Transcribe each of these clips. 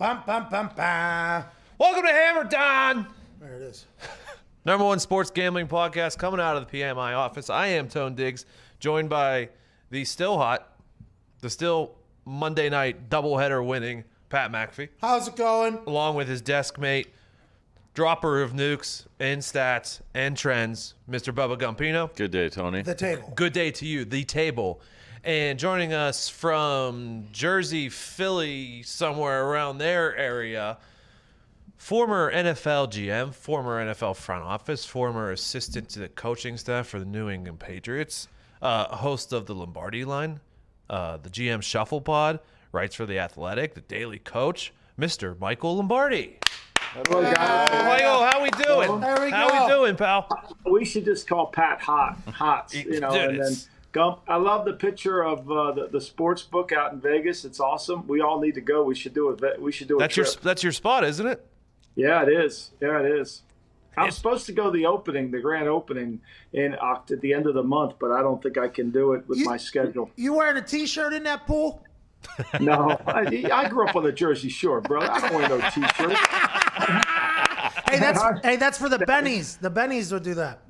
Bum, bum, bum, bum. Welcome to Hammer Dahn. There it is. Number one sports gambling podcast coming out of the PMI office. I am Tone Diggs, joined by the still Monday night doubleheader winning Pat McAfee, How's it going? along with his desk mate, dropper of nukes and stats and trends, Mr. Bubba Gumpino. Good day, Tony. The table. Good day to you, the table. And joining us from Jersey, Philly, somewhere around their area, former NFL GM, former NFL front office, former assistant to the coaching staff for the New England Patriots, host of the Lombardi line, the GM Shuffle Pod, writes for The Athletic, the Daily Coach, Mr. Michael Lombardi. Hello, guys. Michael, how we doing? There we How go. we doing, pal? We should just call Pat Hots, Dude, and then it's- Gump. I love the picture of the sports book out in Vegas. It's awesome. We all need to go. We should do it. We should do a That's your trip. that's your spot, isn't it? Yeah, it is. Yeah, it is. I'm It's- supposed to go to the grand opening at the end of the month, but I don't think I can do it with my schedule. You wearing a T-shirt in that pool? No, I grew up on the Jersey Shore, bro. I don't wear no T-shirt. Hey, that's for the Bennies. The Bennies would do that.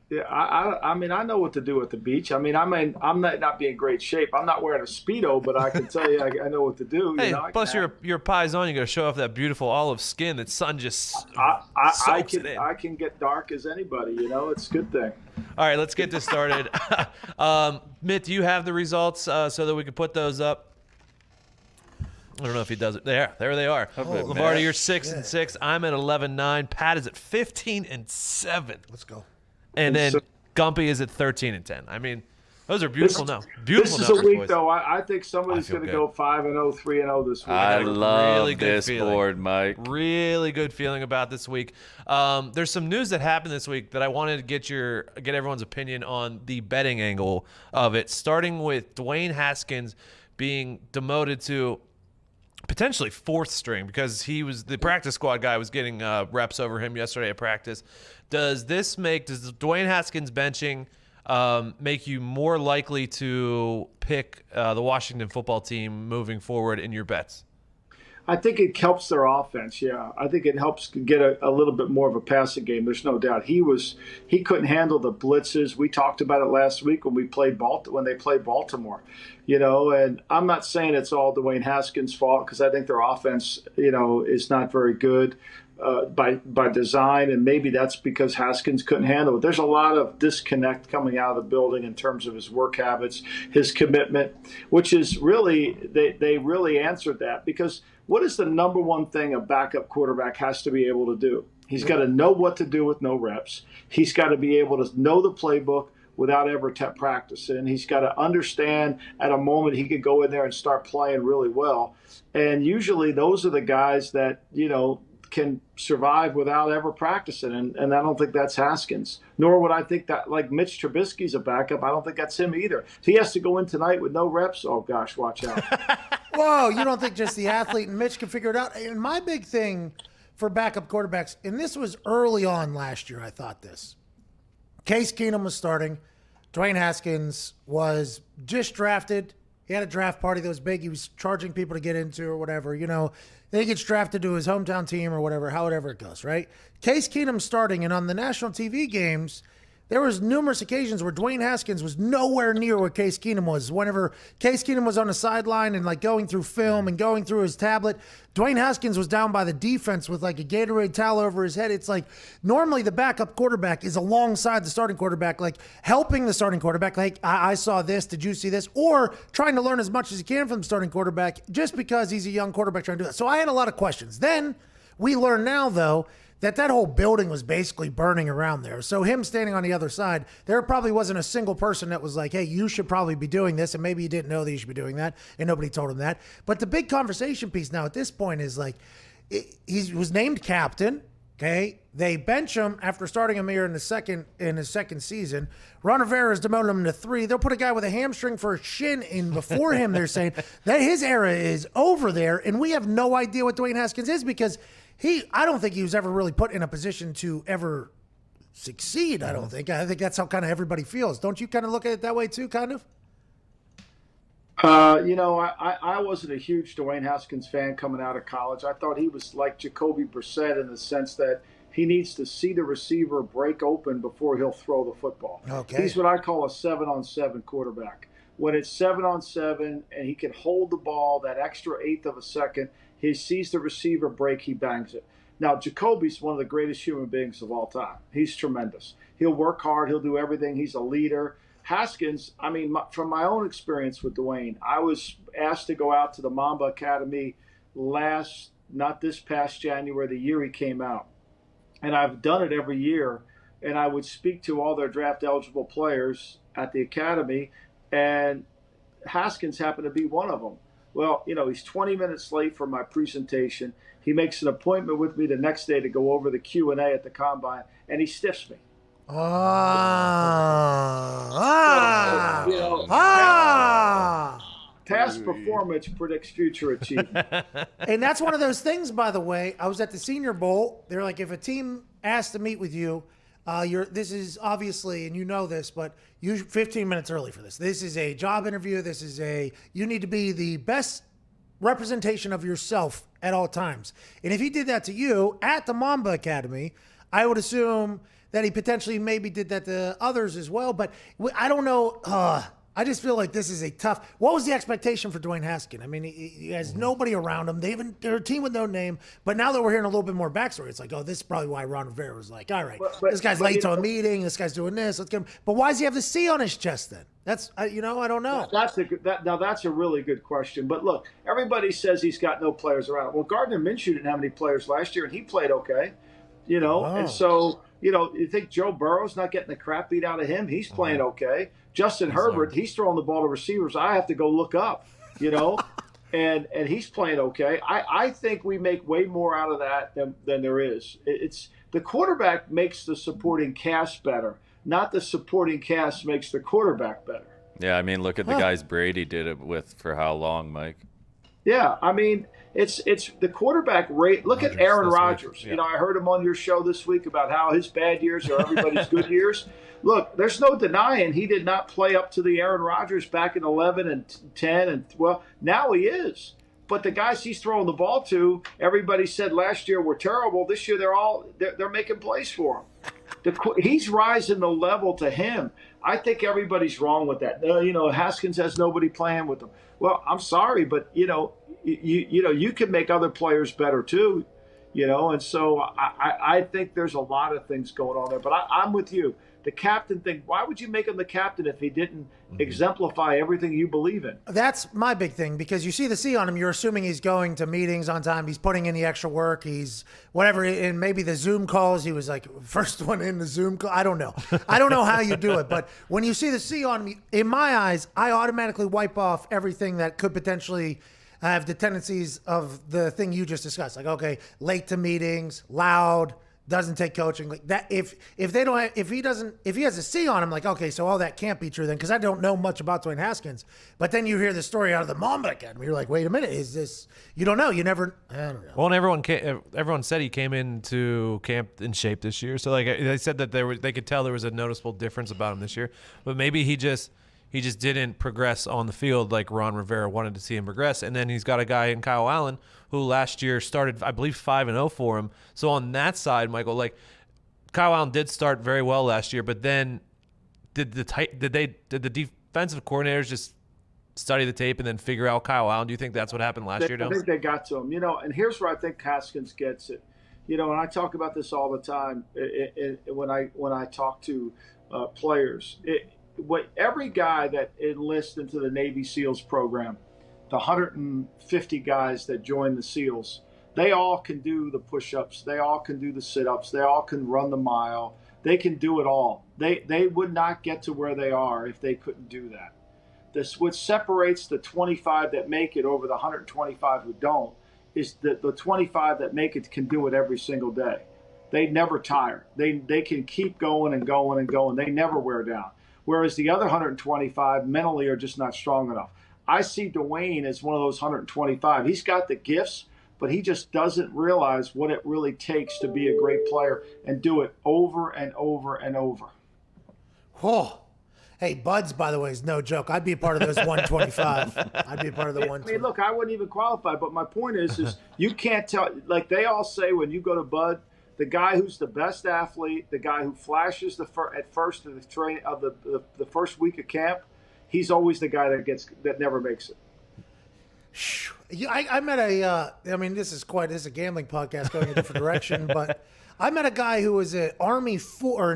Yeah, I mean, I know what to do at the beach. I'm not being in great shape. I'm not wearing a Speedo, but I can tell you, I know what to do. Hey, you know, plus your pie's on. You got to show off that beautiful olive skin that sun just I soaks it in. can get dark as anybody. You know, it's a good thing. All right, let's get this started. Mitt, do you have the results so that we can put those up? I don't know if he does it. There they are. Lombardi, you're 6-6. I'm at 11-9. Pat is at 15-7. Let's go. And then Gumpy is at 13-10. I mean, those are beautiful now. Beautiful This is numbers, a week, boys. though. I think somebody's I feel going to good. go 5-0, 3-0 this week. I love really good this feeling. board, Mike. Really good feeling about this week. There's some news that happened this week that I wanted to get everyone's opinion on the betting angle of it, starting with Dwayne Haskins being demoted to potentially fourth string because he was the practice squad guy was getting reps over him yesterday at practice. Does Dwayne Haskins benching make you more likely to pick the Washington football team moving forward in your bets? I think it helps their offense. Yeah, I think it helps get a little bit more of a passing game. There's no doubt he couldn't handle the blitzes. We talked about it last week when they played Baltimore. You know, and I'm not saying it's all Dwayne Haskins' fault because I think their offense, is not very good by design, and maybe that's because Haskins couldn't handle it. There's a lot of disconnect coming out of the building in terms of his work habits, his commitment, which is really they really answered that because what is the number one thing a backup quarterback has to be able to do? He's got to know what to do with no reps. He's got to be able to know the playbook without ever practicing. He's got to understand at a moment he could go in there and start playing really well. And usually those are the guys that, can survive without ever practicing. And I don't think that's Haskins. Nor would I think that, like Mitch Trubisky's a backup. I don't think that's him either. If he has to go in tonight with no reps, oh, gosh, watch out. Whoa, you don't think just the athlete and Mitch can figure it out? And my big thing for backup quarterbacks, and this was early on last year, I thought this. Case Keenum was starting. Dwayne Haskins was just drafted. He had a draft party that was big. He was charging people to get into or whatever. Then he gets drafted to his hometown team or whatever, however it goes, right? Case Keenum starting, and on the national TV games, there was numerous occasions where Dwayne Haskins was nowhere near where Case Keenum was. Whenever Case Keenum was on the sideline and going through film and going through his tablet, Dwayne Haskins was down by the defense with a Gatorade towel over his head. It's normally the backup quarterback is alongside the starting quarterback, helping the starting quarterback. I saw this, did you see this? Or trying to learn as much as he can from the starting quarterback just because he's a young quarterback trying to do that. So I had a lot of questions. Then we learn now, though, that whole building was basically burning around there. So him standing on the other side, there probably wasn't a single person that was like, hey, you should probably be doing this. And maybe he didn't know that you should be doing that. And nobody told him that. But the big conversation piece now at this point is he was named captain. Okay. They bench him after starting him here in his second season. Ron Rivera's demoted him to 3. They'll put a guy with a hamstring for a shin in before him. They're saying that his era is over there. And we have no idea what Dwayne Haskins is because I don't think he was ever really put in a position to ever succeed. I don't think. I think that's how kind of everybody feels. Don't you kind of look at it that way too, kind of? I wasn't a huge Dwayne Haskins fan coming out of college. I thought he was like Jacoby Brissett in the sense that he needs to see the receiver break open before he'll throw the football. Okay. He's what I call a 7-on-7 quarterback. When it's 7-on-7 and he can hold the ball that extra eighth of a second, he sees the receiver break, he bangs it. Now, Jacoby's one of the greatest human beings of all time. He's tremendous. He'll work hard. He'll do everything. He's a leader. Haskins, I mean, from my own experience with Dwayne, I was asked to go out to the Mamba Academy not this past January, the year he came out. And I've done it every year. And I would speak to all their draft eligible players at the academy. And Haskins happened to be one of them. Well, he's 20 minutes late for my presentation. He makes an appointment with me the next day to go over the Q&A at the combine, and he stiffs me. Past performance predicts future achievement. And that's one of those things, by the way. I was at the Senior Bowl. They're like, if a team asks to meet with you, this is obviously, and you know this, but you're 15 minutes early for this. This is a job interview. You need to be the best representation of yourself at all times. And if he did that to you at the Mamba Academy, I would assume that he potentially maybe did that to others as well. But I don't know. I just feel like this is a tough. What was the expectation for Dwayne Haskins? I mean, he has nobody around him. They're a team with no name. But now that we're hearing a little bit more backstory, it's like, oh, this is probably why Ron Rivera was like, all right, this guy's late to a meeting. This guy's doing this. Let's get him. But why does he have the C on his chest then? That's I don't know. That's a really good question. But look, everybody says he's got no players around. Well, Gardner Minshew didn't have any players last year, and he played okay. And so. You think Joe Burrow's not getting the crap beat out of him? He's playing okay. Justin Herbert, he's throwing the ball to receivers I have to go look up, and he's playing okay. I think we make way more out of that than there is. It's the quarterback makes the supporting cast better, not the supporting cast makes the quarterback better. Yeah, I mean, look at the guys Brady did it with for how long, Mike? Yeah, I mean, it's the quarterback rate. Look at Aaron Rodgers. Yeah. I heard him on your show this week about how his bad years are everybody's good years. Look, there's no denying he did not play up to the Aaron Rodgers back in 11 and 10. And, well, now he is. But the guys he's throwing the ball to, everybody said last year were terrible. This year they're making plays for him. He's rising the level to him. I think everybody's wrong with that. Haskins has nobody playing with him. Well, I'm sorry, but you can make other players better too, and so I think there's a lot of things going on there. But I'm with you. The captain thing, why would you make him the captain if he didn't exemplify everything you believe in? That's my big thing, because you see the C on him. You're assuming he's going to meetings on time. He's putting in the extra work. He's whatever. And maybe the Zoom calls, he was like first one in the Zoom call. I don't know. I don't know how you do it. But when you see the C on him, in my eyes, I automatically wipe off everything that could potentially have the tendencies of the thing you just discussed. Like, okay, late to meetings, loud, doesn't take coaching, like that. If he has a C on him, like, okay, so all that can't be true then, because I don't know much about Dwayne Haskins. But then you hear the story out of the Mamba Academy, you're like, wait a minute, is this? You don't know. I don't know. Well, and everyone said he came into camp in shape this year. So like they said that they could tell there was a noticeable difference about him this year. But maybe he just didn't progress on the field like Ron Rivera wanted to see him progress. And then he's got a guy in Kyle Allen who last year started, I believe, 5-0 for him. So on that side, Michael, like Kyle Allen did start very well last year, but then did the defensive coordinators just study the tape and then figure out Kyle Allen? Do you think that's what happened last year, Dylan? I think they got to him. And here's where I think Haskins gets it. And I talk about this all the time when I talk to players. Every guy that enlists into the Navy SEALs program, the 150 guys that join the SEALs, they all can do the push-ups. They all can do the sit-ups. They all can run the mile. They can do it all. They would not get to where they are if they couldn't do that. What separates the 25 that make it over the 125 who don't is that the 25 that make it can do it every single day. They never tire. They can keep going and going and going. They never wear down. Whereas the other 125 mentally are just not strong enough. I see Dwayne as one of those 125. He's got the gifts, but he just doesn't realize what it really takes to be a great player and do it over and over and over. Oh, Hey, Buds, by the way, is no joke. I'd be a part of those 125. I'd be a part of the I 125. mean, look, I wouldn't even qualify, but my point is you can't tell. Like they all say when you go to Bud, the guy who's the best athlete, the guy who flashes at first of the train of the first week of camp, he's always the guy that never makes it. Yeah, I met this is a gambling podcast going a different direction, but I met a guy who was an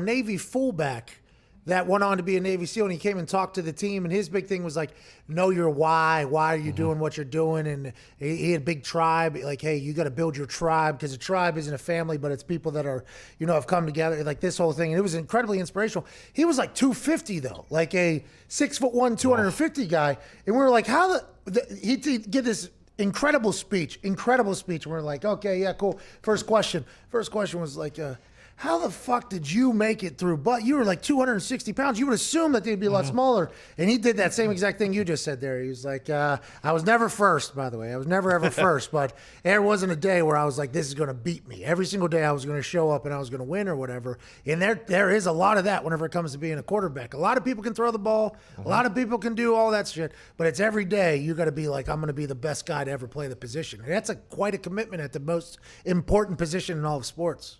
Navy fullback that went on to be a Navy SEAL, and he came and talked to the team, and his big thing was like, know your why. Why are you doing what you're doing? And he had a big tribe. Like, hey, you got to build your tribe, because a tribe isn't a family, but it's people that are, have come together, like this whole thing. And it was incredibly inspirational. He was like 250 though, like a 6'1", 250 guy. And we were like, he'd get this incredible speech. And we're like, okay, yeah, cool. First question was like, how the fuck did you make it through? But you were like 260 pounds. You would assume that they'd be a lot smaller. And he did that same exact thing you just said there. He was like, I was never first, by the way. I was never, ever first. But there wasn't a day where I was like, this is going to beat me. Every single day I was going to show up and I was going to win or whatever. And there is a lot of that whenever it comes to being a quarterback. A lot of people can throw the ball. A lot of people can do all that shit. But it's every day you got to be like, I'm going to be the best guy to ever play the position. And that's quite a commitment at the most important position in all of sports.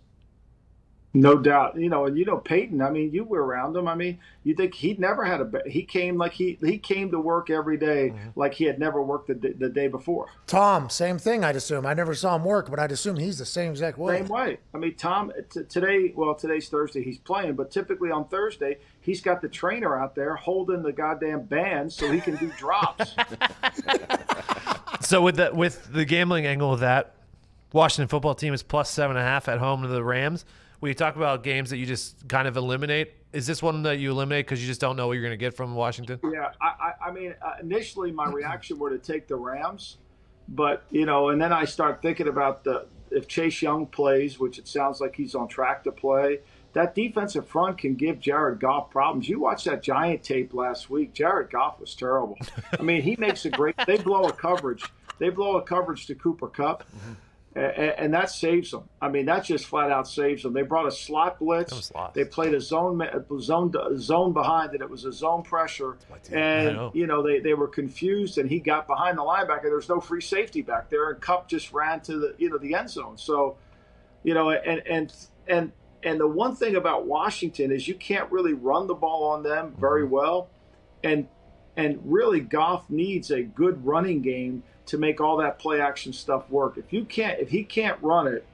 No doubt, and Peyton. I mean, you were around him. I mean, you think he'd never had he came like he came to work every day like he had never worked the day before. Tom, same thing. I'd assume. I never saw him work, but I'd assume he's the same exact way. Same way. I mean, Tom. Today's Thursday. He's playing, but typically on Thursday he's got the trainer out there holding the goddamn band so he can do drops. So with the gambling angle of that, Washington football team is plus 7.5 at home to the Rams. When you talk about games that you just kind of eliminate, is this one that you eliminate because you just don't know what you're going to get from Washington? Yeah, I mean, initially my reaction were to take the Rams, but and then I start thinking about if Chase Young plays, which it sounds like he's on track to play, that defensive front can give Jared Goff problems. You watched that Giant tape last week. Jared Goff was terrible. I mean, he makes they blow a coverage. They blow a coverage to Cooper Kupp. And that saves them. I mean, that just flat out saves them. They brought a slot blitz. They played a zone behind it. It was a zone pressure, and they were confused. And he got behind the linebacker. There's no free safety back there, and Kupp just ran to the end zone. So, and the one thing about Washington is you can't really run the ball on them very well, and really Goff needs a good running game to make all that play action stuff work. If he can't run it,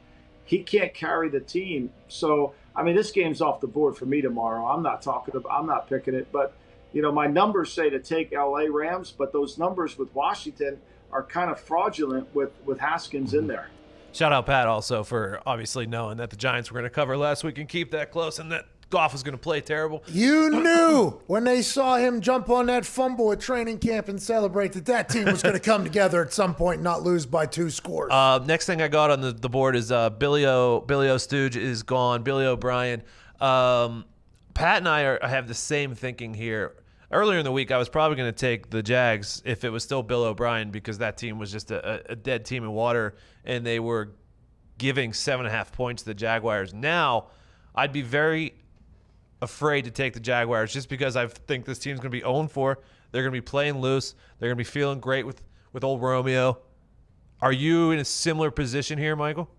he can't carry the team. So, I mean, this game's off the board for me tomorrow. I'm not picking it, but my numbers say to take LA Rams, but those numbers with Washington are kind of fraudulent with Haskins in there. Shout out Pat also for obviously knowing that the Giants were going to cover last week and keep that close, and that Goff was going to play terrible. You knew when they saw him jump on that fumble at training camp and celebrate that team was going to come together at some point and not lose by 2 scores. Next thing I got on the board is Billy O Stooge is gone. Billy O'Brien. Pat and I have the same thinking here. Earlier in the week, I was probably going to take the Jags if it was still Bill O'Brien, because that team was just a dead team in water, and they were giving 7.5 points to the Jaguars. Now, I'd be very afraid to take the Jaguars just because I think this team's going to be 0-4. They're going to be playing loose. They're going to be feeling great with old Romeo. Are you in a similar position here, Michael?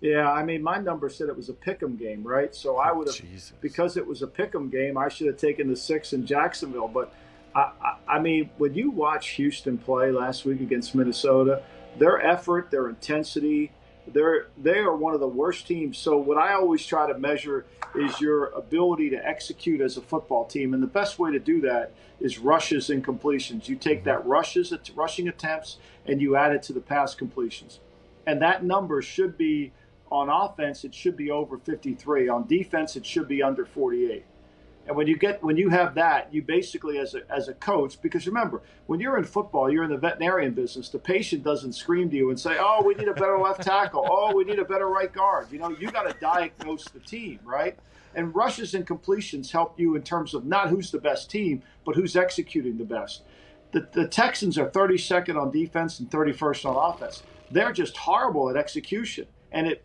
Yeah, I mean, my number said it was a pick'em game, right? So I would have, because it was a pick'em game, I should have taken the 6 in Jacksonville. But I mean, when you watch Houston play last week against Minnesota, their effort, their intensity, they are one of the worst teams. So what I always try to measure is your ability to execute as a football team, and the best way to do that is rushes and completions. You take that rushing attempts and you add it to the pass completions, and that number should be, on offense it should be over 53. On defense it should be under 48. And when you have that, you basically, as a coach, because remember, when you're in football, you're in the veterinarian business. The patient doesn't scream to you and say, "Oh, we need a better left tackle. Oh, we need a better right guard." You got to diagnose the team, right? And rushes and completions help you in terms of not who's the best team, but who's executing the best. The Texans are 32nd on defense and 31st on offense. They're just horrible at execution, and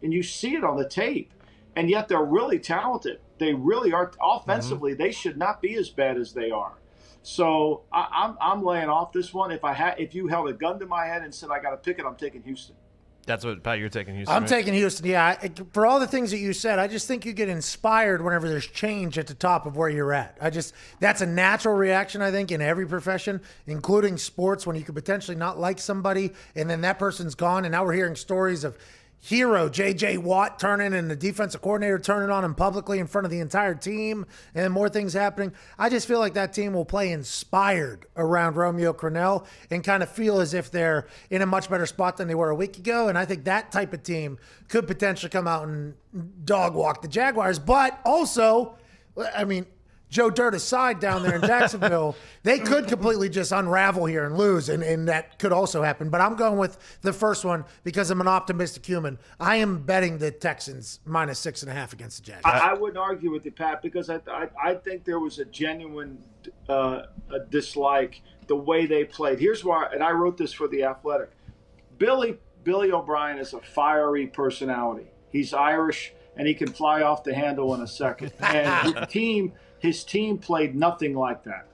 you see it on the tape. And yet they're really talented. They really are. Offensively, they should not be as bad as they are. So I'm laying off this one. If you held a gun to my head and said I got to pick it, I'm taking Houston. That's what, Pat, you're taking Houston. I'm right? taking Houston. Yeah, for all the things that you said, I just think you get inspired whenever there's change at the top of where you're at. That's a natural reaction, I think, in every profession, including sports, when you could potentially not like somebody and then that person's gone. And now we're hearing stories of hero J.J. Watt turning and the defensive coordinator turning on him publicly in front of the entire team, and then more things happening. I just feel like that team will play inspired around Romeo Crennel and kind of feel as if they're in a much better spot than they were a week ago. And I think that type of team could potentially come out and dog walk the Jaguars. But also, I mean, Joe Dirt aside down there in Jacksonville, they could completely just unravel here and lose, and that could also happen. But I'm going with the first one because I'm an optimistic human. I am betting the Texans -6.5 against the Jaguars. I wouldn't argue with you, Pat, because I think there was a genuine a dislike the way they played. Here's why, and I wrote this for The Athletic. Billy O'Brien is a fiery personality. He's Irish, and he can fly off the handle in a second. And his team played nothing like that.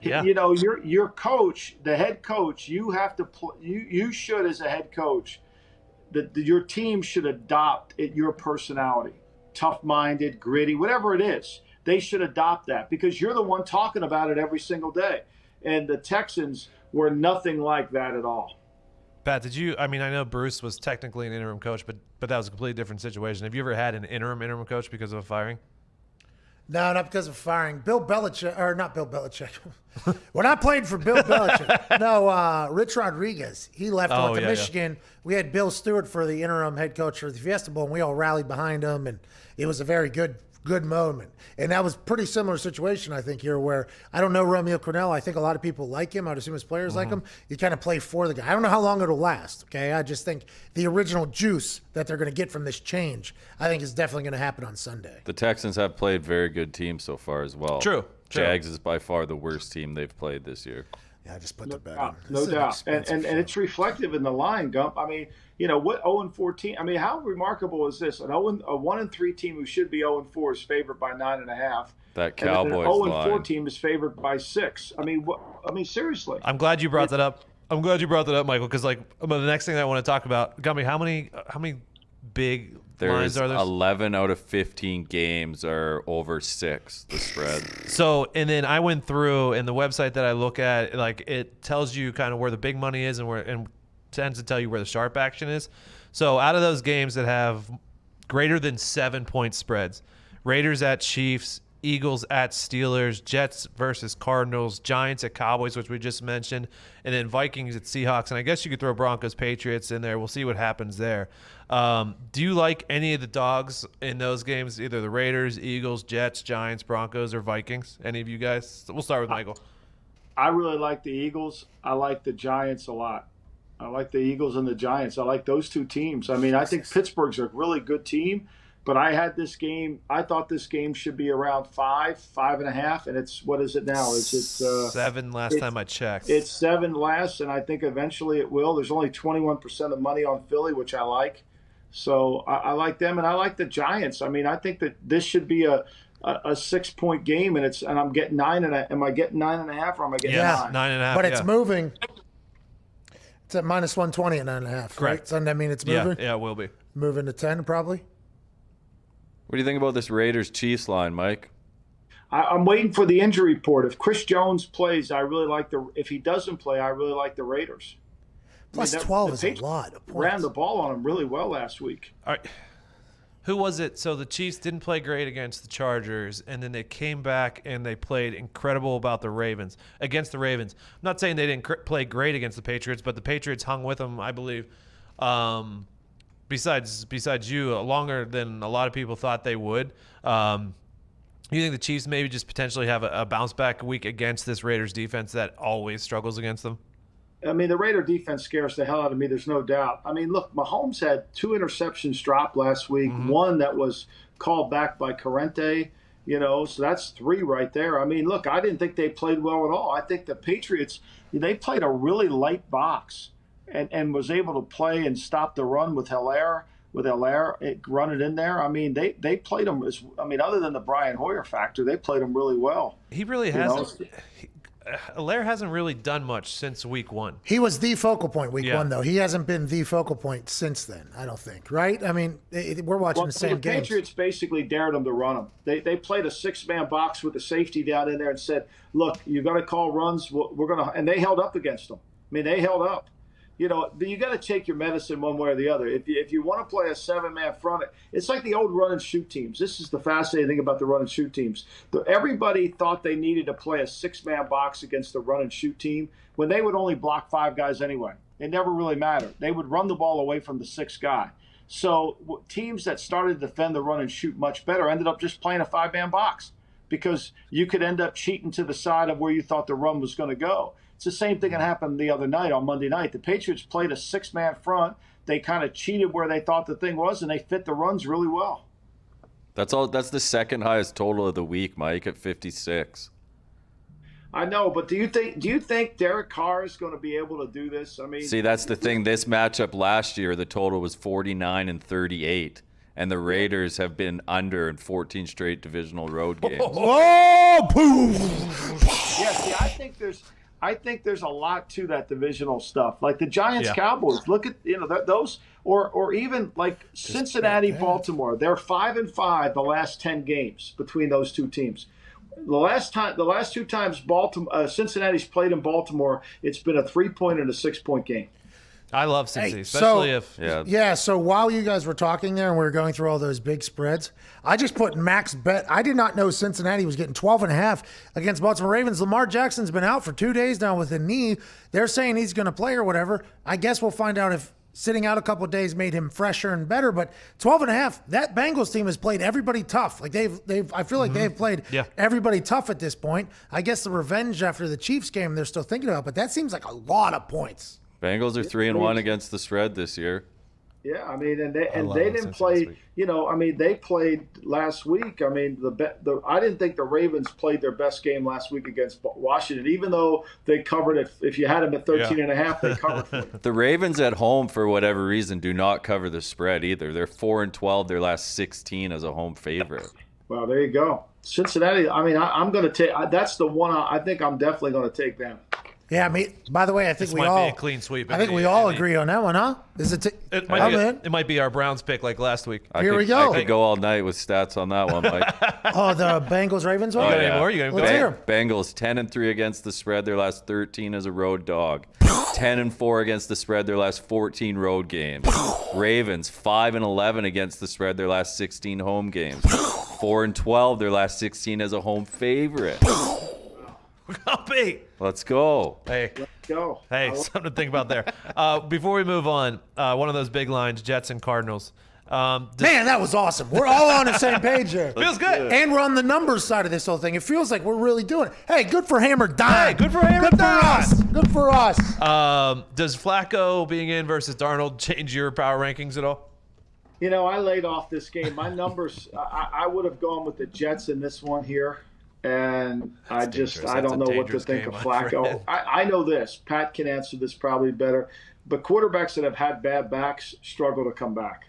Yeah. You know, your coach, the head coach, you have to you should, as a head coach, your team should adopt your personality. Tough-minded, gritty, whatever it is. They should adopt that because you're the one talking about it every single day. And the Texans were nothing like that at all. Pat, I know Bruce was technically an interim coach, but that was a completely different situation. Have you ever had an interim coach because of a firing? No, not because of firing. Bill Belichick, or not Bill Belichick. When I played for Bill Belichick, no, Rich Rodriguez. He left and went to Michigan. Yeah. We had Bill Stewart for the interim head coach for the Fiesta Bowl, and we all rallied behind him, and it was a very good moment. And that was pretty similar situation, I think, here, where I don't know Romeo Crennel. I think a lot of people like him. I'd assume his players like him. You kind of play for the guy. I don't know how long it'll last, okay? I just think the original juice that they're going to get from this change, I think, is definitely going to happen on Sunday. The Texans have played very good teams so far as well. True. Jags is by far the worst team they've played this year. Yeah, I just put the bet on. No doubt. And it's reflective in the line, Gump. I mean, you know, what 0-14? I mean, how remarkable is this? A 1-3 team who should be 0-4 is favored by 9.5. That Cowboys and an 0-4 line. team is favored by 6. I mean, seriously. I'm glad you brought that up. Michael, because the next thing I want to talk about, Gumpy, how many big lines are there? 11 out of 15 games are over 6, the spread. So, and then I went through, and the website that I look at, it tells you kind of where the big money is and tends to tell you where the sharp action is. So out of those games that have greater than 7-point spreads, Raiders at Chiefs, Eagles at Steelers, Jets versus Cardinals, Giants at Cowboys, which we just mentioned, and then Vikings at Seahawks. And I guess you could throw Broncos, Patriots in there. We'll see what happens there. Do you like any of the dogs in those games, either the Raiders, Eagles, Jets, Giants, Broncos, or Vikings? Any of you guys? We'll start with Michael. I really like the Eagles. I like the Giants a lot. I like the Eagles and the Giants. I like those two teams. I mean, I think Pittsburgh's a really good team. But I had this game. I thought this game should be around 5.5, and it's, what is it now? Is it 7 last time I checked? It's 7 last, and I think eventually it will. There's only 21% of money on Philly, which I like. So I like them, and I like the Giants. I mean, I think that this should be a 6-point game, and I'm getting 9.5. Am I getting 9.5 or am I getting 9? 9.5. But it's moving. It's at -120 at 9.5. Correct. Right? So that means it's moving. Yeah, it will be moving to 10 probably. What do you think about this Raiders-Chiefs line, Mike? I'm waiting for the injury report. If Chris Jones plays, I really like if he doesn't play, I really like the Raiders. Plus 12 is a lot of points. Ran the ball on him really well last week. All right. Who was it? So the Chiefs didn't play great against the Chargers, and then they came back and they played incredible against the Ravens. I'm not saying they didn't play great against the Patriots, but the Patriots hung with them, I believe. Besides you, longer than a lot of people thought they would. You think the Chiefs maybe just potentially have a bounce-back week against this Raiders defense that always struggles against them? I mean, the Raider defense scares the hell out of me. There's no doubt. I mean, look, Mahomes had 2 interceptions dropped last week, one that was called back by Corrente, so that's 3 right there. I mean, look, I didn't think they played well at all. I think the Patriots, they played a really light box and was able to play and stop the run with Hilaire. with Allaire running in there. I mean, they played him other than the Brian Hoyer factor, they played him really well. He really hasn't. Allaire hasn't really done much since week 1. He was the focal point week Yeah. 1, though. He hasn't been the focal point since then, I don't think, right? I mean, we're watching the same the games. Patriots basically dared them to run him. They played a 6-man box with the safety down in there and said, look, you're going to call runs. We're going to – and they held up against them. I mean, they held up. You know, you got to take your medicine one way or the other. If you want to play a 7-man front, it's like the old run and shoot teams. This is the fascinating thing about the run and shoot teams. Everybody thought they needed to play a 6-man box against the run and shoot team when they would only block 5 guys anyway. It never really mattered. They would run the ball away from the 6th guy. So teams that started to defend the run and shoot much better ended up just playing a 5-man box because you could end up cheating to the side of where you thought the run was going to go. It's the same thing that happened the other night on Monday night. The Patriots played a 6-man front. They kind of cheated where they thought the thing was, and they fit the runs really well. That's the second highest total of the week, Mike, at 56. I know, but do you think Derek Carr is going to be able to do this? I mean, See, that's the thing. This matchup last year, the total was 49 and 38, and the Raiders have been under in 14 straight divisional road games. Oh, boom! yeah. See, I think there's a lot to that divisional stuff. Like the Giants, Cowboys. Look at those, or even like Cincinnati, Baltimore. They're 5-5 the last 10 games between those two teams. The last 2 times Cincinnati's played in Baltimore, it's been a 3-point and a 6-point game. I love Cincy, Hey, especially So while you guys were talking there and we were going through all those big spreads, I just put max bet. I did not know Cincinnati was getting 12.5 against Baltimore Ravens. Lamar Jackson's been out for 2 days now with a knee. They're saying he's going to play or whatever. I guess we'll find out if sitting out a couple of days made him fresher and better. But 12.5, that Bengals team has played everybody tough. Like I feel like they've played everybody tough at this point. I guess the revenge after the Chiefs game they're still thinking about, but that seems like a lot of points. Bengals are 3-1 against the spread this year. Yeah, I mean, and they didn't play. They played last week. I mean, I didn't think the Ravens played their best game last week against Washington, even though they covered it. If you had them at 13.5, they covered for you. The Ravens at home, for whatever reason, do not cover the spread either. They're 4-12 their last 16 as a home favorite. Well, there you go. Cincinnati. I mean, I'm going to take. That's the one. I think I'm definitely going to take them. Yeah, by the way, I think this might be a clean sweep. I think we all agree on that one, huh? It might be our Browns pick like last week. Here we go. I could go all night with stats on that one, Mike. Oh, the Bengals-Ravens one? You got any more? You got any Let's hear 'em. Bengals 10-3 against the spread their last 13 as a road dog. 10-4 against the spread their last 14 road games. Ravens 5-11 against the spread their last 16 home games. 4-12 their last 16 as a home favorite. Gumpy. Let's go. Hey. Go. Hey, something to think about there. Before we move on, one of those big lines, Jets and Cardinals. Man, that was awesome. We're all on the same page here. Feels good. And we're on the numbers side of this whole thing. It feels like we're really doing it. Hey, good for Hammer Dahn. Hey, good for Hammer Dahn. Good for us. Does Flacco being in versus Darnold change your power rankings at all? I laid off this game. My numbers, I would have gone with the Jets in this one here. And I don't know what to think of Flacco. I know this. Pat can answer this probably better. But quarterbacks that have had bad backs struggle to come back.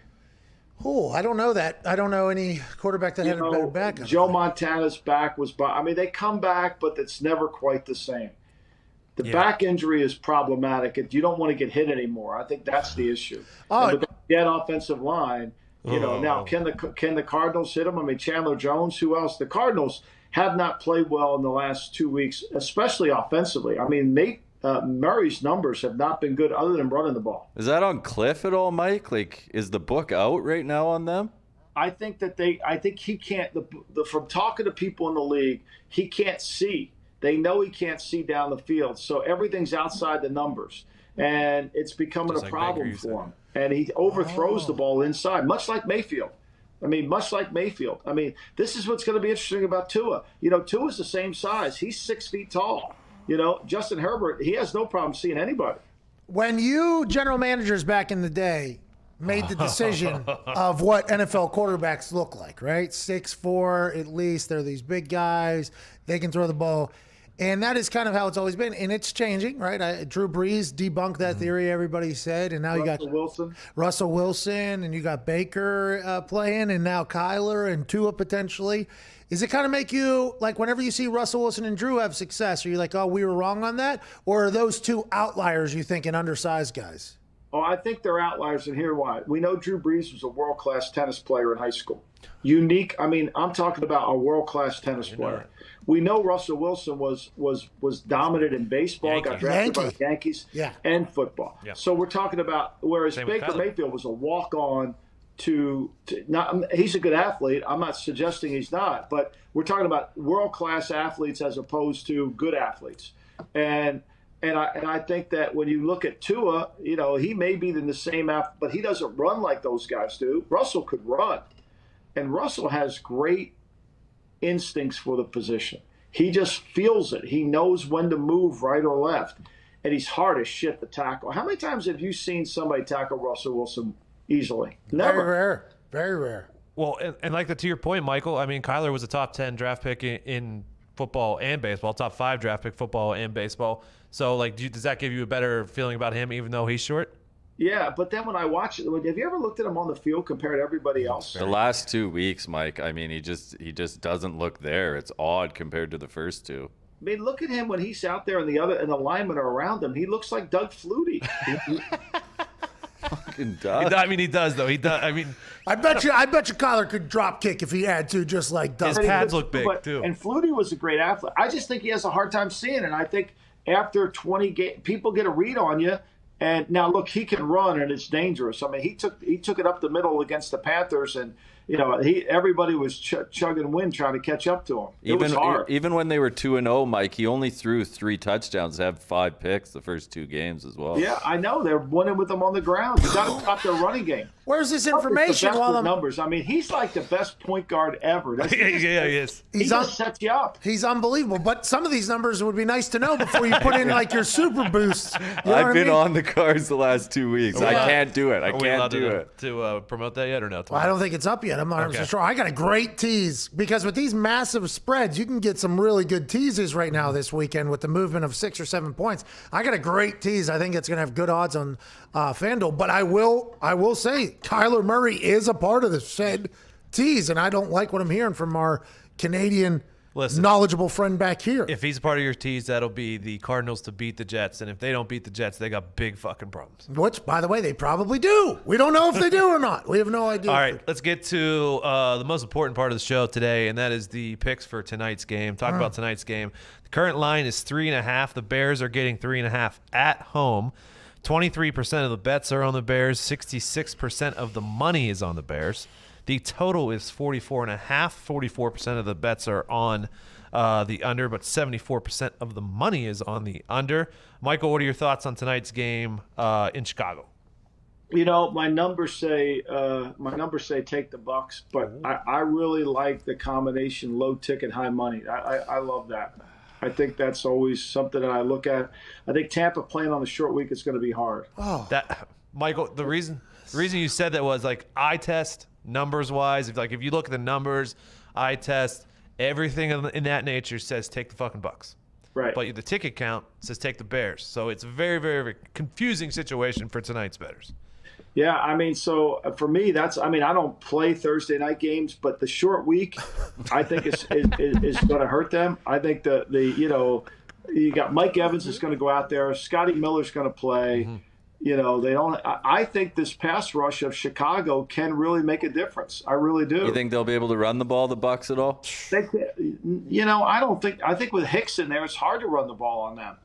Oh, I don't know that. I don't know any quarterback that had a better back. Joe Montana's back was – they come back, but it's never quite the same. The back injury is problematic. You don't want to get hit anymore. I think that's the issue. That offensive line, now can the Cardinals hit them? I mean, Chandler Jones, who else? The Cardinals – have not played well in the last 2 weeks, especially offensively. I mean, Murray's numbers have not been good other than running the ball. Is that on Cliff at all, Mike? Like, is the book out right now on them? I think he can't. From talking to people in the league, he can't see. They know he can't see down the field, so everything's outside the numbers, and it's becoming a problem for him. And he overthrows the ball inside, much like Mayfield. This is what's going to be interesting about Tua. Tua's the same size. He's 6 feet tall. Justin Herbert, he has no problem seeing anybody. When you general managers back in the day made the decision of what NFL quarterbacks look like, right? 6'4" at least. They're these big guys. They can throw the ball. And that is kind of how it's always been. And it's changing, right? Drew Brees debunked that theory, everybody said. And now you got Russell Wilson, and you got Baker playing, and now Kyler and Tua potentially. Does it kind of make you, like, whenever you see Russell Wilson and Drew have success, are you like, oh, we were wrong on that? Or are those two outliers, you think, and undersized guys? Oh, I think they're outliers, and here why. We know Drew Brees was a world-class tennis player in high school. Unique. I mean, I'm talking about a world-class tennis player. We know Russell Wilson was dominant in baseball, got drafted by the Yankees, and football. Yeah. So we're talking about, whereas Baker Mayfield was a walk-on to not, he's a good athlete. I'm not suggesting he's not, but we're talking about world-class athletes as opposed to good athletes. And I think that when you look at Tua, you know, he may be in the same but he doesn't run like those guys do. Russell could run, and Russell has great instincts for the position. He just feels it. He knows when to move right or left, and he's hard as shit to tackle. How many times have you seen somebody tackle Russell Wilson easily? Never. Very rare. Well, and like to your point, Michael, I mean, Kyler was a top 10 draft pick in football and baseball, top 5 draft pick football and baseball. So, like, does that give you a better feeling about him, even though he's short? Yeah, but then when I watch it, have you ever looked at him on the field compared to everybody else? The last 2 weeks, Mike, I mean, he just doesn't look there. It's odd compared to the first 2. I mean, look at him when he's out there and the linemen are around him. He looks like Doug Flutie. Fucking does. I mean, he does, though. He does. I mean, I bet you Kyler could drop kick if he had to, just like Doug. His pads look big, too. And Flutie was a great athlete. I just think he has a hard time seeing it. I think after 20 games, people get a read on you. And now, look, he can run, and it's dangerous. I mean, he took it up the middle against the Panthers, and you know, everybody was chugging wind trying to catch up to him. It was hard. Even when they were 2-0, Mike, he only threw 3 touchdowns, had 5 picks the first 2 games as well. Yeah, I know. They're winning with him on the ground. You got to stop their running game. Where's this information? Numbers. I mean, he's like the best point guard ever. Yeah, he is. He just sets you up. He's unbelievable. But some of these numbers would be nice to know before you put in like your super boosts. You know I've been on the cards the last 2 weeks. I can't do it. I can't do it. To promote that yet or no? Well, I don't think it's up yet. I'm not sure. I got a great tease because with these massive spreads, you can get some really good teases right now this weekend with the movement of 6 or 7 points. I got a great tease. I think it's going to have good odds on FanDuel. But I will say Kyler Murray is a part of the said tease, and I don't like what I'm hearing from our Canadian knowledgeable friend back here. If he's a part of your tease, that'll be the Cardinals to beat the Jets. And if they don't beat the Jets, they got big fucking problems. Which, by the way, they probably do. We don't know if they do or not. We have no idea. All right, let's get to the most important part of the show today, and that is the picks for tonight's game. Talk about tonight's game. The current line is 3.5. The Bears are getting 3.5 at home. 23% of the bets are on the Bears. 66% of the money is on the Bears. The total is 44.5. 44% of the bets are on the under, but 74% of the money is on the under. Michael, what are your thoughts on tonight's game in Chicago? You know, my numbers say take the Bucks, but I really like the combination low ticket, high money. I love that. I think that's always something that I look at. I think Tampa playing on the short week is going to be hard. Oh, Michael, the reason you said that was like eye test. Numbers wise, if you look at the numbers, eye test, everything in that nature says take the fucking Bucks. Right. But the ticket count says take the Bears. So it's a very, very, very confusing situation for tonight's bettors. Yeah, I mean, so for me, I don't play Thursday night games, but the short week, I think is going to hurt them. I think you got Mike Evans is going to go out there, Scotty Miller's going to play. Mm-hmm. You know, I think this pass rush of Chicago can really make a difference. I really do. You think they'll be able to run the ball, the Bucks, at all? I think with Hicks in there, it's hard to run the ball on them.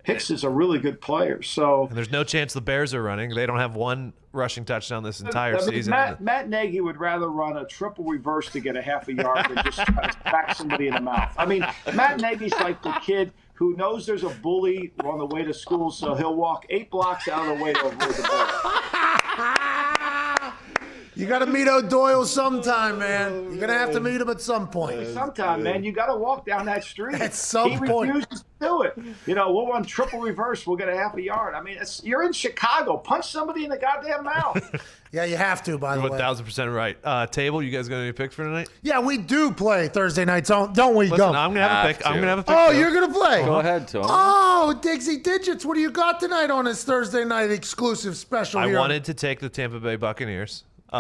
Hicks is a really good player. So and there's no chance the Bears are running. They don't have one rushing touchdown this entire season. Matt Nagy would rather run a triple reverse to get a half a yard than just smack somebody in the mouth. I mean, Matt Nagy's like the kid who knows there's a bully on the way to school, so he'll walk 8 blocks out of the way to avoid the bully. You got to meet O'Doyle sometime, man. You're going to have to meet him at some point. Sometime, man. You got to walk down that street. At some point. do it. We'll run triple reverse. We'll get a half a yard. I mean, you're in Chicago. Punch somebody in the goddamn mouth. Yeah, you have to, by the way. 1,000% right. Table, you guys got any picks for tonight? Yeah, we do play Thursday nights, don't we, Listen, Gump? I'm going to have a pick. I'm going to have a pick. Oh, too. you're going to play? Go ahead, Tony. Oh, Digsy Digits, what do you got tonight on this Thursday night exclusive special I here? wanted to take the Tampa Bay Buccaneers because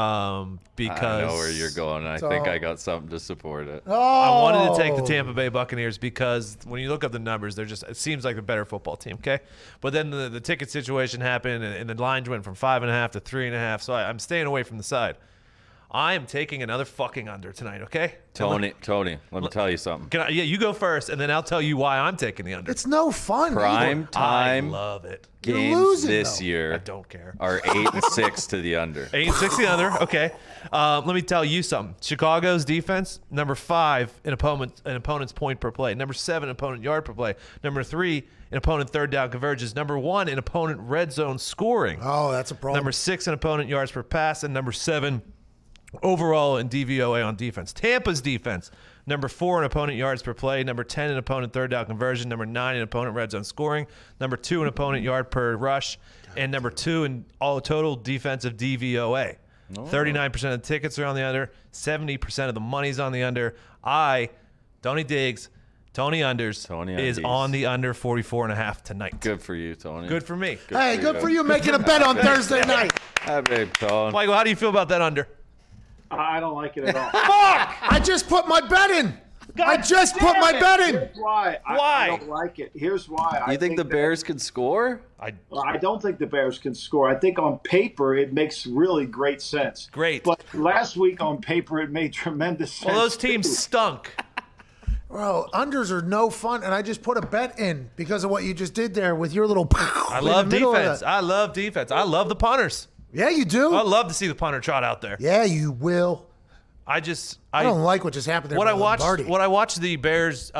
I know where you're going. I think I got something to support it. I wanted to take the Tampa Bay Buccaneers because when you look up the numbers, it seems like the better football team, okay? But then the ticket situation happened, and the lines went from 5.5 to 3.5, so I'm staying away from the side. I am taking another fucking under tonight, okay? Tony, let me tell you something. You go first, and then I'll tell you why I'm taking the under. It's no fun. Prime time I love it. games losing, this though. year I don't care. are 8-6 to the under. 8-6 the under. Okay. Let me tell you something. Chicago's defense, number 5 in opponent's point per play. Number 7 opponent yard per play. Number 3 in opponent third down conversions. Number 1 in opponent red zone scoring. Oh, that's a problem. Number 6 in opponent yards per pass. And number 7 overall in DVOA on defense. Tampa's defense, number 4 in opponent yards per play, number 10 in opponent third down conversion, number 9 in opponent red zone scoring, number 2 in opponent yard per rush, and number 2 in all total defensive DVOA. 39% of the tickets are on the under, 70% of the money's on the under. Tony Diggs, Tony Unders, is on the under 44.5 tonight. Good for you, Tony. Good for me. Good for you making a bet on Thursday night. Hi, babe, Tony. Michael, how do you feel about that under? I don't like it at all. I just put my bet in. Here's why. I don't like it. Here's why. You think the Bears can score? I don't think the Bears can score. I think on paper it makes really great sense. Great. But last week on paper it made tremendous sense. Well, those teams too. stunk. Bro, unders are no fun, and I just put a bet in because of what you just did there with your little. I love defense. I love defense. I love the punters. Yeah, you do. I love to see the punter trot out there. Yeah, you will. I don't like what just happened there. What by I watched, Lombardi. what I watched the Bears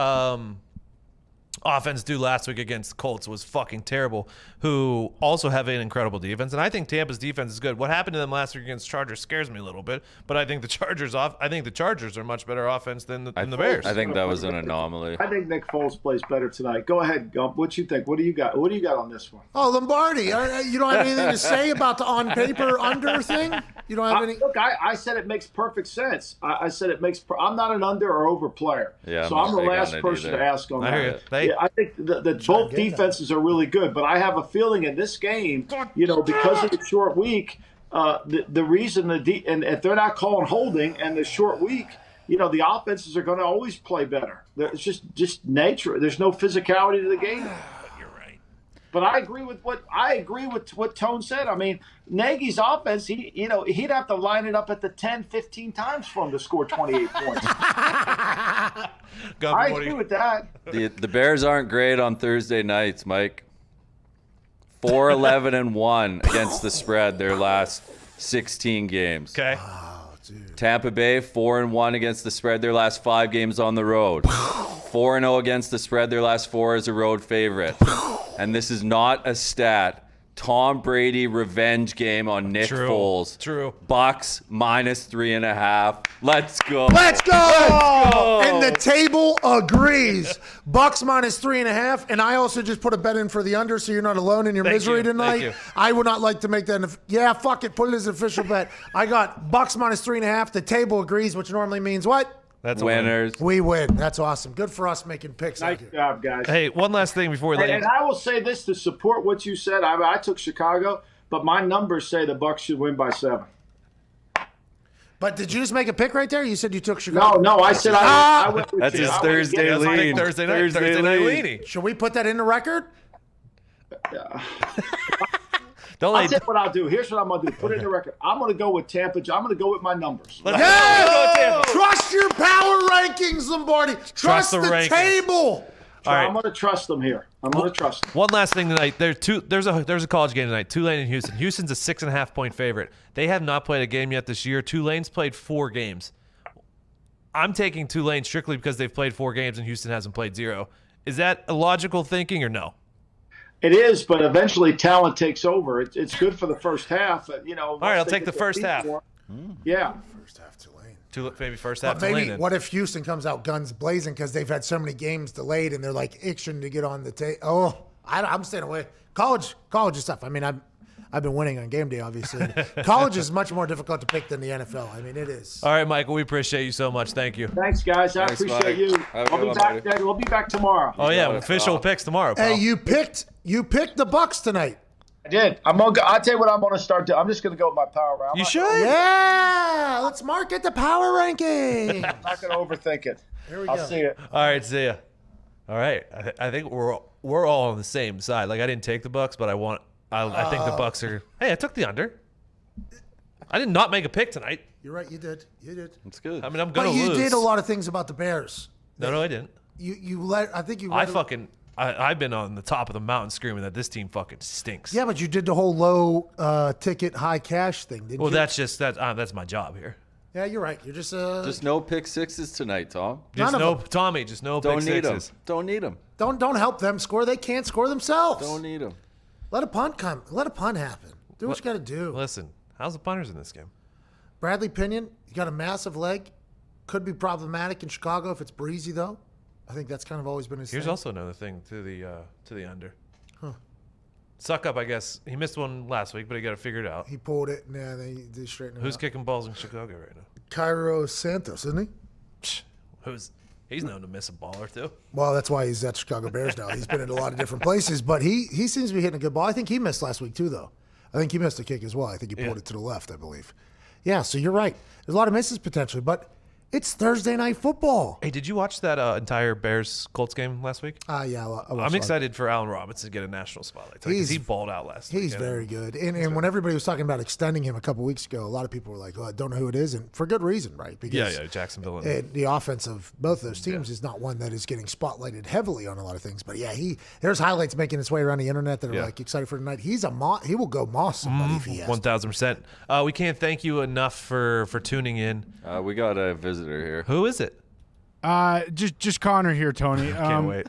offense do last week against the Colts was fucking terrible, who also have an incredible defense. And I think Tampa's defense is good. What happened to them last week against Chargers scares me a little bit, but I think the Chargers are much better offense than the Bears. I think that was an anomaly. I think Nick Foles plays better tonight. Go ahead, Gump. What you think? What do you got? What do you got on this one? Oh, Lombardi. You don't have anything to say about the on paper under thing? You don't have any. Look, I said it makes perfect sense. I said it makes. I'm not an under or over player, Yeah, so I'm I'm not the big on last it person either. to ask on I hear that. you. I think that both defenses are really good, but I have a feeling in this game, because of the short week, the reason and if they're not calling holding and the short week, the offenses are going to always play better. It's just nature. There's no physicality to the game. You're right. But I agree with what Tone said. I mean, Nagy's offense, he'd have to line it up at the 10, 15 times for him to score 28 points. I agree with that. The Bears aren't great on Thursday nights, Mike. 4-11-1 against the spread their last 16 games. Okay. Tampa Bay 4-1 against the spread their last 5 games on the road. 4-0 against the spread their last 4 as a road favorite. And this is not a stat. Tom Brady revenge game on Nick Foles. True. Bucks -3.5. Let's go. Let's go! And the table agrees. Bucks -3.5. And I also just put a bet in for the under, so you're not alone in your misery tonight. Thank you. I would not like to make that. Yeah, fuck it. Put it as an official bet. I got Bucks -3.5. The table agrees, which normally means what? That's a win. Winners. We win. That's awesome. Good for us making picks. Nice job, guys. Hey, one last thing before we let And you. I will say this to support what you said. I took Chicago, but my numbers say the Bucks should win by 7. But did you just make a pick right there? You said you took Chicago. No, I said I went with That's you. his I went Thursday against- That's lean. big Thursday night leany. Should we put that in the record? Don't I'll let tell you what I'll do. Here's what I'm going to do. Put it in the record. I'm going to go with Tampa. I'm going to go with my numbers. Yeah! Trust your power rankings, Lombardi. Trust the the rankings. table. All right. I'm going to trust them here. I'm going to trust them. One last thing tonight. There's a college game tonight. Tulane and Houston. Houston's a 6.5 point favorite. They have not played a game yet this year. Tulane's played 4 games. I'm taking Tulane strictly because they've played 4 games and Houston hasn't played 0. Is that a logical thinking or no? It is, but eventually talent takes over. It's good for the first half. All right, I'll take the first half. Yeah. First half, Tulane. maybe first half. But maybe Tulane. what if Houston comes out guns blazing because they've had so many games delayed and they're like itching to get on the tape? Oh, I'm staying away. College is tough. I mean, I've been winning on game day, obviously. College is much more difficult to pick than the NFL. I mean, it is. All right, Michael, we appreciate you so much. Thank you. Thanks, guys. I Thanks, appreciate Mike. you. Have a I'll good be one, back. buddy. We'll be back tomorrow. Oh yeah, got it, official pal. picks tomorrow, pal. Hey, you picked the Bucks tonight. I did. I'll tell you what I'm going to start doing. I'm just going to go with my power round. You should. Yeah, let's market the power ranking. I'm not going to overthink it. Here we I'll go. see it. All right, see ya. All right, I think we're all on the same side. Like I didn't take the Bucks, but I think the Bucks are. Hey, I took the under. I did not make a pick tonight. You're right. You did. It's good. I mean, I'm But gonna you lose. did a lot of things about the Bears. No, I didn't. You let. I think you. I've been on the top of the mountain screaming that this team fucking stinks. Yeah, but you did the whole low ticket, high cash thing, didn't Well, you? that's my job here. Yeah, you're right. You're just Just no pick sixes tonight, Tom. Just None of no them. Tommy. Just no Don't pick need them. sixes. Don't need them. don't help them score. They can't score themselves. Don't need them. Let a punt come. Let a punt happen. Do what you got to do. Listen, how's the punters in this game? Bradley Pinion, you got a massive leg. Could be problematic in Chicago if it's breezy though. I think that's kind of always been his Here's thing. also another thing to the under. Suck up, I guess. He missed one last week, but he got it figured out. He pulled it. Yeah, they straightened it Who's out. kicking balls in Chicago right now? Cairo Santos, isn't he? He's known to miss a ball or two. Well, that's why he's at Chicago Bears now. He's been in a lot of different places, but he seems to be hitting a good ball. I think he missed last week too, though. I think he missed a kick as well. I think he pulled it to the left, I believe. Yeah, so you're right. There's a lot of misses potentially, but it's Thursday night football. Hey, did you watch that entire Bears-Colts game last week? Yeah, I watched I'm that. excited for Allen Robinson to get a national spotlight because he balled out last week. He's very good. And when everybody was talking about extending him a couple weeks ago, a lot of people were like, I don't know who it is, and for good reason, right? Because Jacksonville. the offense of both those teams is not one that is getting spotlighted heavily on a lot of things. But yeah, there's highlights making its way around the internet that are like excited for tonight. He will go moss somebody if he has. 1,000%. We can't thank you enough for tuning in. We got a visitor here. Who is it? Just Connor here, Tony. Can't wait.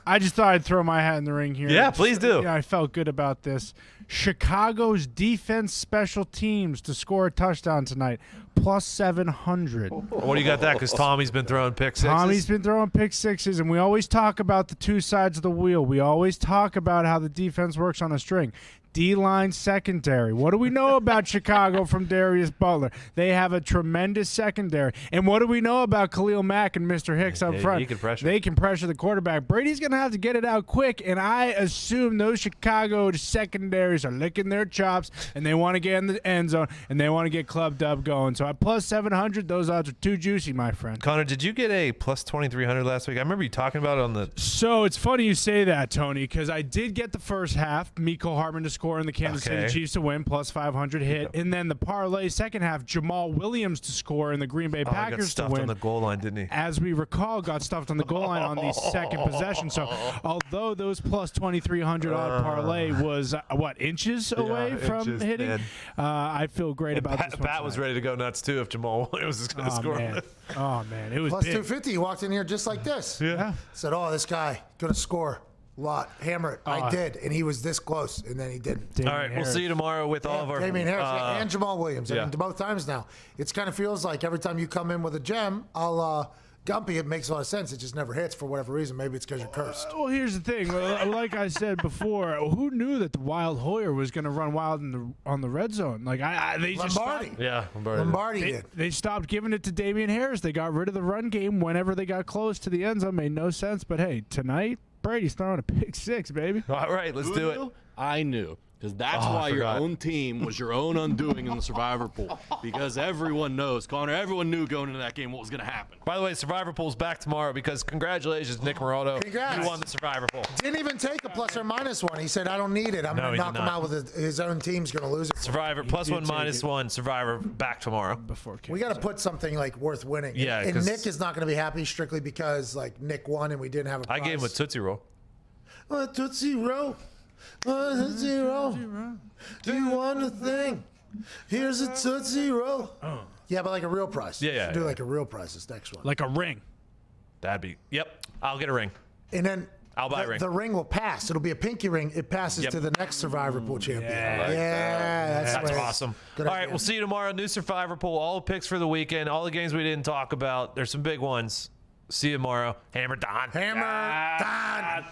I just thought I'd throw my hat in the ring here. Yeah, please do. Yeah, I felt good about this. Chicago's defense special teams to score a touchdown tonight, plus 700. What do you got that? Because Tommy's been throwing pick sixes. Tommy's been throwing pick sixes, and we always talk about the two sides of the wheel. We always talk about how the defense works on a string. D-line secondary. What do we know about Chicago from Darius Butler? They have a tremendous secondary. And what do we know about Khalil Mack and Mr. Hicks up front? he can pressure. They can pressure the quarterback. Brady's going to have to get it out quick, and I assume those Chicago secondaries are licking their chops, and they want to get in the end zone, and they want to get Club Dub going. So at plus 700, those odds are too juicy, my friend. Connor, did you get a plus 2,300 last week? I remember you talking about it on the. So it's funny you say that, Tony, because I did get the first half, Miko Hardman to score and the Kansas City Chiefs to win, plus 500 hit. And then the parlay second half, Jamal Williams to score and the Green Bay He got Packers to stuffed win. on the goal line, didn't he? As we recall, got stuffed on the goal line on the second possession. So although those plus 2,300 odd parlay was, inches away from inches, hitting, man. I feel great about this one Pat was tonight. ready to go nuts, too, if Jamal Williams was going to score. Man. Oh, man. It was Plus big. 250. He walked in here just like this. Yeah. Said, this guy going to score a lot. Hammer it. I did. And he was this close, and then he didn't. Damian All right, we'll Harris. see you tomorrow with all of our. Damian Harris and Jamal Williams. I yeah. mean, both times now. It kind of feels like every time you come in with a gem, Gumpy, it makes a lot of sense. It just never hits for whatever reason. Maybe it's because you're cursed. Well, here's the thing. Like I said before, who knew that the Wild Hoyer was going to run wild on the red zone? Like they just Lombardi. Yeah, Lombardi did. They stopped giving it to Damian Harris. They got rid of the run game whenever they got close to the end zone. Made no sense. But hey, tonight Brady's throwing a pick six, baby. All right, let's do it. I knew. Because that's I why your forgot. own team was your own undoing in the Survivor pool. Because everyone knows, Connor, everyone knew going into that game what was going to happen. By the way, Survivor Pool's back tomorrow because congratulations, Nick Morotto. Congrats. You won the Survivor Pool. Didn't even take a plus or minus one. He said, I don't need it. I'm No, going he to did knock him not. out with his own team's going to lose it. Survivor plus did one, take minus it. one. Survivor back tomorrow. Before We got to put something like worth winning. Yeah, and 'cause- Nick is not going to be happy strictly because like Nick won and we didn't have a prize. I gave him a Tootsie Roll. Tootsie Roll. Tootsie Roll. Do you want a thing? Here's a Tootsie Roll. Yeah, but like a real prize. Yeah, Should do like a real prize this next one. like a ring. That'd be. Yep, I'll get a ring. And then I'll buy a ring. The ring will pass. It'll be a pinky ring. It passes Yep. to the next Survivor Pool champion. Yeah. That's That's the way- awesome. Good All idea. right, we'll see you tomorrow. New Survivor Pool, all the picks for the weekend, all the games we didn't talk about. There's some big ones. See you tomorrow. Hammer Dahn. Hammer Dahn.